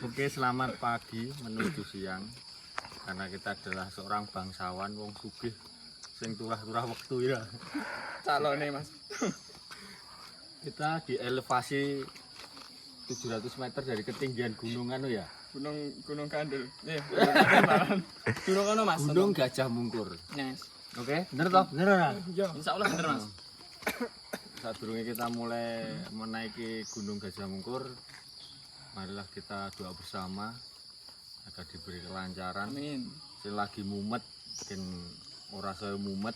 Oke, selamat pagi menuju siang. Karena kita adalah seorang bangsawan wong sugih sing turah-turah wektu ya. Calone Mas. Kita di elevasi 700 meter dari ketinggian gunungan ya. Gunung Kandel. Gunung ono Mas. Gunung Gajah Mungkur. Yes. Oke, bener toh? Bener ora? Iya. Insyaallah bener Mas. Sadurunge kita mulai menaiki Gunung Gajah Mungkur, marilah kita doa bersama agar diberi kelancaran. Amin. Sing lagi mumet, sing ora saya mumet,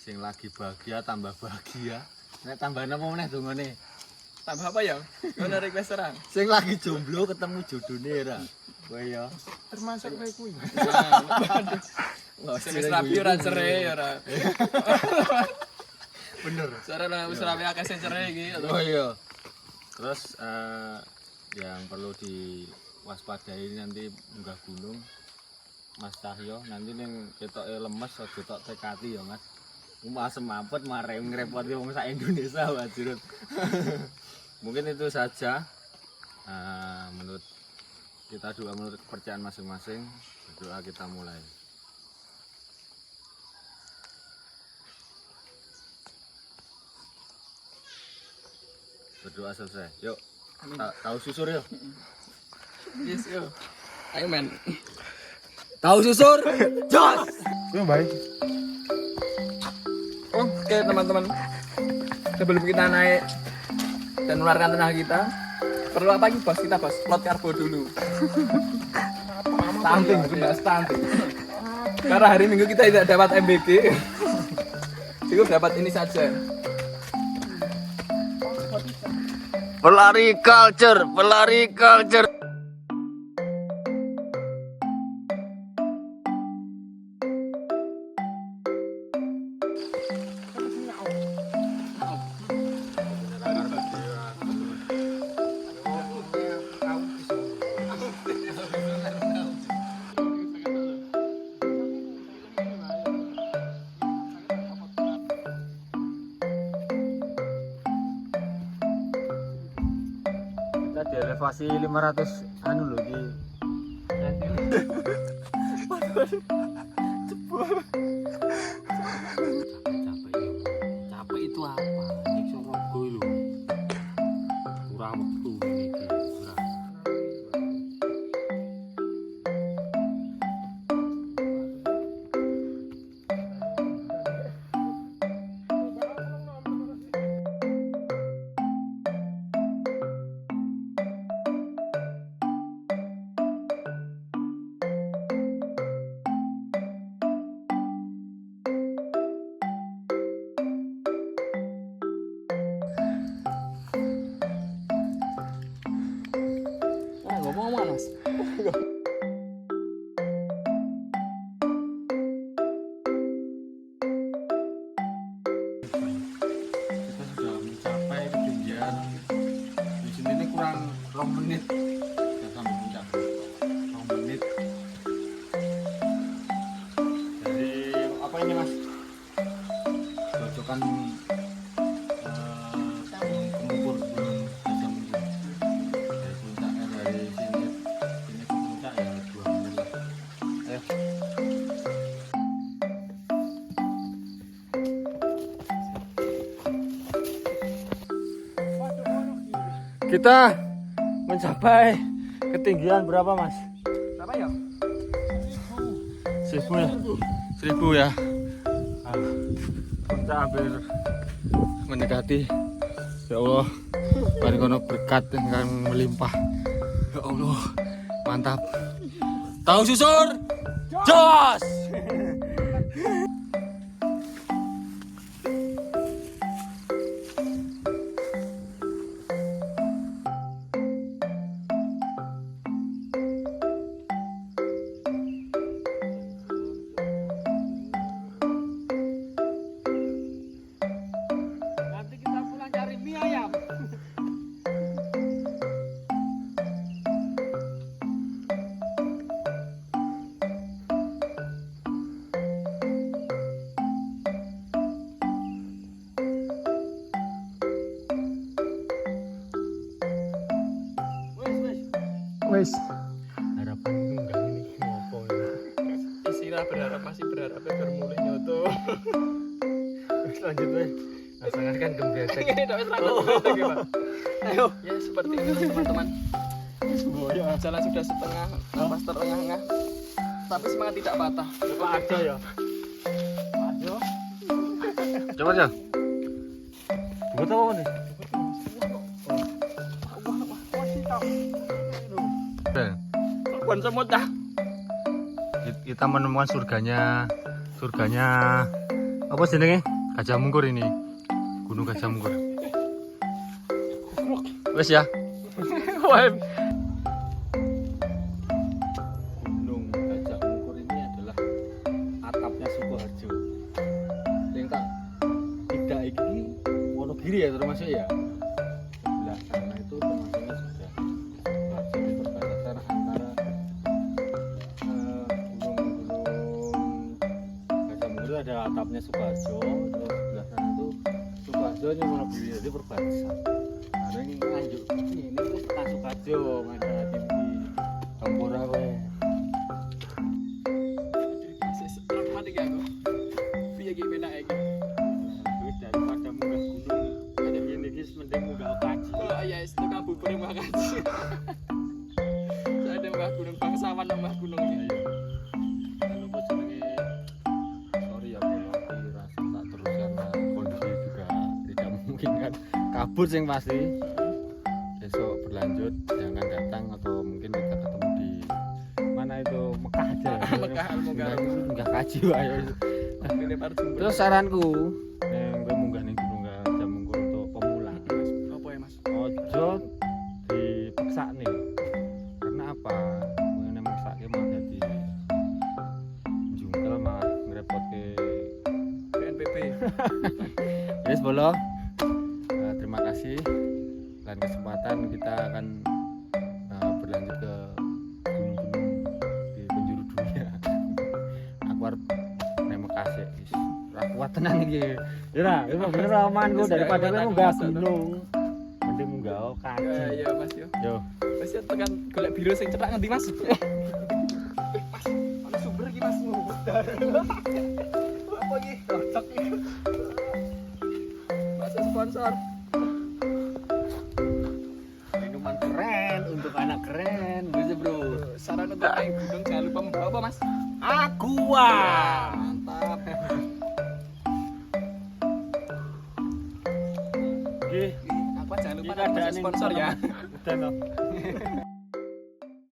sing lagi bahagia tambah bahagia. Nek tambah napa meneh dongane? Tambah apa ya? Ngono request ora? Sing lagi jomblo ketemu jodone ora. Kowe ya. Termasuk kowe kuwi. Wis rapi ora cerai ora. Bener. Sarana wis rapi akeh sing cerai iki. Oh iya. Terus yang perlu diwaspadai nanti munggah gunung Mas Cahyo, nanti ning ketoke lemes aja tok tekati ya Mas. Asem mampet mare ngrepoti wong sak Indonesia wajurut. Mungkin itu saja. Menurut kita doa menurut kepercayaan masing-masing, berdoa kita mulai. Berdoa selesai. Yuk. Tahu susur yuk. Yes yo. Ayo men. Tahu susur. Jos. Yo baik. Oke teman-teman. Sebelum kita naik dan mengeluarkan tenaga kita, perlu apa lagi bos? Kita bos, plot karbo dulu. Stunting, sudah stunting. Karena hari Minggu kita tidak dapat MBG. Cukup dapat ini saja. Pelari culture, pelari culture. Di elevasi 500 anu lho iki. Capek itu apa? Nyiksa rogo lho. Kurang waktu iki. Ngomong Mas. Kita sudah mencapai ketinggian di sini ini kurang 2 menit ya sampai puncak. 2 menit dari apa ini Mas? Cocokan pengukur gunung Gajah Mungkur. Dari puncaknya dari sini ke puncak ya 2 menit lah. Ayo. Kita mencapai ketinggian berapa Mas? Berapa ya? 1000 ya? 1000 ya. Kita hampir mendekati. Ya Allah, paling kono berkat yang melimpah. Ya Allah, mantap. Tahu susur? Jos! Nanti kita pulang cari mie ayam. Wes. Harapan enggak ini ngopo ya. Istilah berharap masih berharap bermulai nyoto. Lanjut weh. Asalkan kan gembesek. Ini tidak seragam gimana? Ayo, ya seperti itu teman-teman. Jalan sudah setengah, pas terengah-engah. Tapi semangat tidak patah. Lupa aja ya. Aja. Coba aja. Buat apa nih? Bukan semut dah. Kita menemukan surganya apa jenenge? Gajah Mungkur ini. Gunung Gajah Mungkur. Wes ya. Wah, Gunung Gajah Mungkur ini adalah atapnya Sukoharjo. Yang tak tidak ini Wonogiri ya termasuk ya. Sebelah sana itu termasuknya sudah jadi perbatasan antara gunung Gajah Mungkur itu ada atapnya Sukoharjo, terus sebelah sana itu Sukoharjo ini Wonogiri jadi perbatasan. Ada yang lanjut ini terus tak Sukoharjo ada di Kampura kowe. mati gak aku. Piye iki penak iki? Wis daripada munggah gunung ada ini guys mending munggah kaji. Oh iya, itu kan bubur makasih. Saya ada mbah gunung bangsawan mbah gunung ini. Lalu apa jenenge sorry ya kalau dirasa tak terus karena kondisi juga tidak memungkinkan kabut sing pasti. Besok berlanjut jangan datang atau mungkin kita ketemu di mana itu Mekah aja ya. Mekah, Al-Mukarram. Munggah kaji wae. Dilempar jumbo. Terus saranku yang gue munggah ning Gunung Gajah Mungkur untuk pemula. Apa ya, Mas? Ojo dipaksa nih. Karena apa? Mengenai maksa malah jadi jungkel malah ngerepotke. BNPB. Yes, bolo. Terima kasih. Lain kesempatan kita akan berlanjut ke gunung-gunung di penjuru dunia. Aku harus nang Mekah wis. Ora kuat tenan iki. Ya, bener omonganku daripada kowe munggah gunung. Mending munggah kaji. Ya, Mas yo. Yo. Wis ya tekan golek biru sing cetak ngendi, Mas? Mas, ana sumber iki, Mas. Apa iki? Cocok iki. Masuk sponsor. Minuman keren untuk anak keren, bisa bro. Saran untuk naik gunung jangan lupa membawa apa, Mas? Aqua. Mantap. Oke, Aku jangan lupa Ini keadaan sponsor ini ya. udah no.